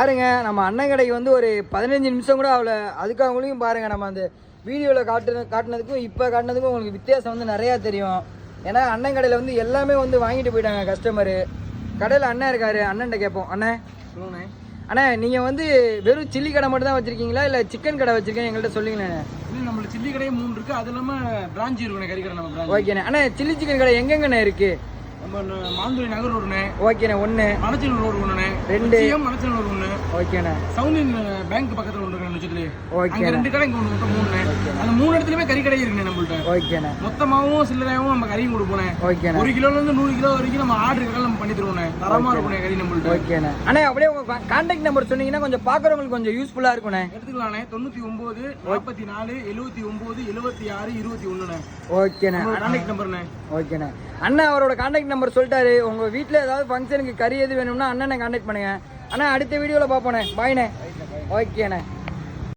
பாருங்க நம்ம அண்ணன் கடைக்கு வந்து ஒரு 15 நிமிஷம் கூட அவ்வளோ. அதுக்கு அவங்களையும் பாருங்க, நம்ம அந்த வீடியோவில் காட்டினதுக்கும் இப்போ காட்டினதுக்கும் உங்களுக்கு வித்தியாசம் வந்து நிறையா தெரியும். ஏன்னா அண்ணன் கடையில் வந்து எல்லாமே வந்து வாங்கிட்டு போயிட்டாங்க கஸ்டமரு. கடையில் அண்ணன் இருக்காரு, அண்ணன்ட்ட கேட்போம். அண்ணே சொல்லுங்கண்ணே. அண்ணா நீங்கள் வந்து வெறும் சில்லி கடை மட்டும் தான் வச்சுருக்கீங்களா இல்லை சிக்கன் கடை வச்சுருக்கேன் எங்கள்கிட்ட சொல்லுங்கண்ணே. இல்லை நம்மளுக்கு சில்லி கடையே 3 இருக்குது, அது இல்லாமல் பிரான்ச் இருக்குண்ணே, கறி கடை நம்ம பிரான்ச். ஓகேண்ணே. அண்ணா சில்லி சிக்கன் கடை எங்கெங்கண்ணே இருக்குது? நம்ம மாந்துரை நகர் ரோடுண்ணே. ஓகேண்ணே. 1 மணச்சல் ரோடு 1ண்ணே. 2 மணச்சல் ரோடு 1. ஓகேண்ணே. சவுண்ட் பேங்க் பக்கத்தில் ஒன்று இருக்கு நட்சத்திரே. ஓகே. அங்கே 2 கடை, இங்கே ஒன்று மொத்தம் 3ண்ணே. அந்த 3 இடத்துலையுமே கறி கடை இருக்குண்ணே நம்மள்ட்ட. ஓகேண்ணே. மொத்தமாகவும் சில்லறையாகவும் நம்ம கறியும் கொடுப்போண்ணே. ஓகேண்ணே. 1 கிலோலேருந்து 100 கிலோ வரைக்கும் நம்ம ஆர்டர் இருக்கலாம், நம்ம பண்ணி தருவோண்ணே. தரமாக இருக்குண்ணே கறி நம்மள்ட்ட. ஓகேண்ணே. அண்ணே அப்படியே உங்கள் கான்டாக்ட் நம்பர் சொன்னீங்கன்னா கொஞ்சம் பார்க்குறவங்களுக்கு கொஞ்சம் யூஸ்ஃபுல்லாக இருக்குண்ணே. எடுத்துக்கலாண்ணே. 99 44 79 76 21ண்ணே. ஓகேண்ணே. கான்டாக்ட் நம்பர்ண்ணே. ஓகேண்ணே. அண்ணா அவரோட கான்டாக்ட் நம்பர் சொல்லிட்டாரு. உங்கள் வீட்டில் ஏதாவது ஃபங்க்ஷனுக்கு கறி எது வேணும்னா அண்ணனை கான்டாக்ட் பண்ணுங்க. அண்ணா அடுத்த வீடியோவில் பார்ப்போண்ணே. பாய்ண்ணே. ஓகேண்ணே.